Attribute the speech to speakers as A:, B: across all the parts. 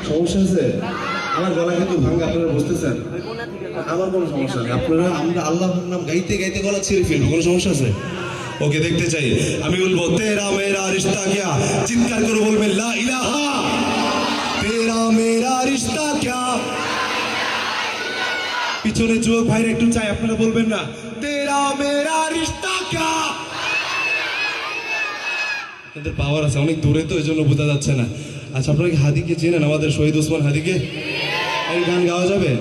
A: সমস্যা আছে? আমার গলা কিন্তু ভাঙা, আপনারা বুঝতেছেন? আমার কোনো সমস্যা নেই, আপনারা আমরা আল্লাহর নাম গাইতে গাইতে গলা ছিঁড়ে ফেলবো, কোনো সমস্যা আছে? ওকে, দেখতে চাই। আমি বলবো তেরা মেরা রিশতা কিয়া, চিৎকার করে বলবেন লা ইলাহা, তেরা মেরা রিশতা কিয়া। পিছনে যুবক ভাইরা একটু চাই, আপনারা বলবেন না তেরা মেরা রিশতা কিয়া? আপনাদের পাওয়ার আছে, অনেক দূরে তো, এই জন্য বোঝা যাচ্ছে না। আচ্ছা, আপনারা কি হাদিকে চেনেন? আমাদের শহীদ ওসমান হাদিকে এই গান গাওয়া যাবে?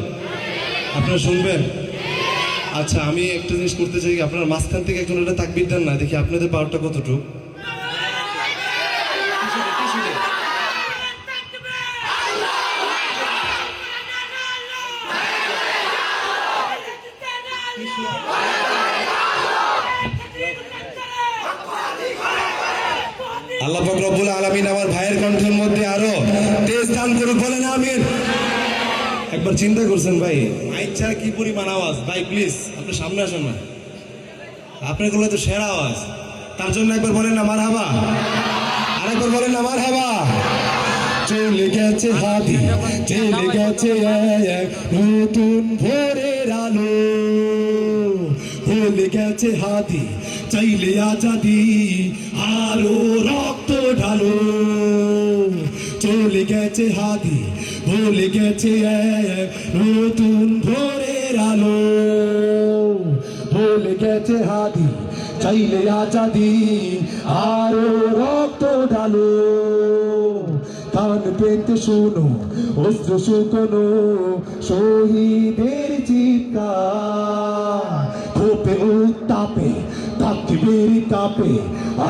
A: আপনারা শুনবেন? আচ্ছা, আমি একটা জিনিস করতে চাই, আপনার মাঝখান থেকে একজন একটা তাকবীর দেন না, দেখি আপনাদের পাওয়ারটা কতটুকু। আল্লাহ পাক রব্বুল আলামিন আমার ভাইয়ের কণ্ঠের মধ্যে আরো তেজ দান করুক, বলেন আমিন। একবার চিন্তা করছেন ভাই, মাইক ছাড়া কি পরিমাণ আওয়াজ? ভাই প্লিজ আপনি সামনে আসেন না, আপনার গুলো তো সেরা আওয়াজ, তার জন্য একবার বলেন না মারহাবা, আরেকবার বলেন না মারহাবা। চলে গেছে হাদি, চলে গেছে এক নতুন ভোরের আলো, ভুলে গেছে হাদি, চাইলে আজাদি আরো রক্ত ঢালো। চলে গেছে হাদি, ভুলে গেছে এক নতুন ভোরের আলো, ভুলে গেছে হাদি, চাইলে আজাদি আরো রক্ত ঢালো। কান পেতে শোনো অস্ত্র শুকনো শহীদের চিৎকার, ক্ষোভে উত্তাপে তাকবীর কাঁপে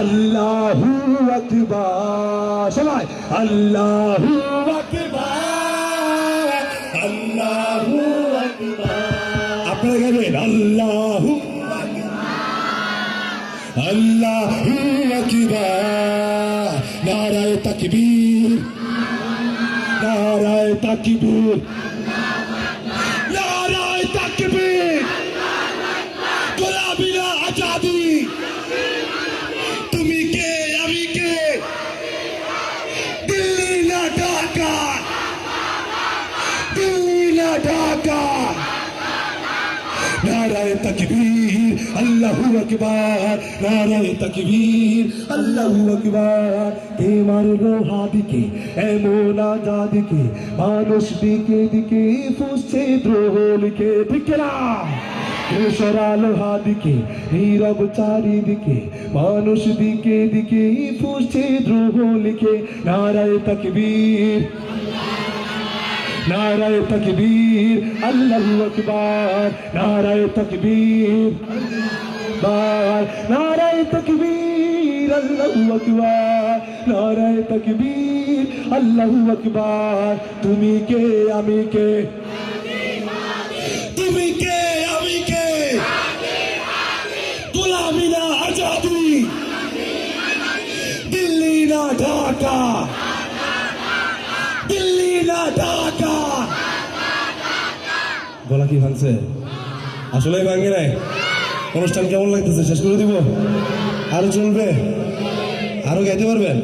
A: আল্লাহু আকবার, সবাই আল্লাহু আকবার, আল্লাহু আকবার। আপনারা গাবেন আল্লাহু আল্লাহু আকবার, নারায়ে তাকবীর, নারায়ে তাকবীর, নারায়ে তাকবীর। গোলামি না আজাদি, তুমি কে আমি কে, দিল্লি না ঢাকা, দিল্লি না ঢাকা। নারায়ে তাকবীর, আল্লাহু আকবার, নারায়ে তাকবীর, আল্লাহু আকবার। কে মারলো হাদিকে এমন আজাদিকে, মানুষ দিকে দিকে ফুসছে দ্রোহ লিখে, ঠিক না? কে সরালো হাদিকে নীরব চারিদিকে, মানুষ দিকে দিকে ফুসছে দ্রোহ লিখে। নারায়ে তাকবীর, নারায়ে তাকবীর, আল্লাহু আকবার, নারায়ে তাকবীর, নারায়ে তাকবীর, আল্লাহু আকবার, নারায়ে তাকবীর, আল্লাহু আকবার। তুমি কে আমি কে, তুমি কে আমি কে, গোলামি না আজাদি, দিল্লি না ঢাকা, দিল্লি না ঢাকা। গলা কি ভাঙছে? আসলে ভাঙে নাই? অনুষ্ঠান কেমন লাগতেছে? শেষ করে দিব? আরো চলবে? আরো গাইতে পারবেন?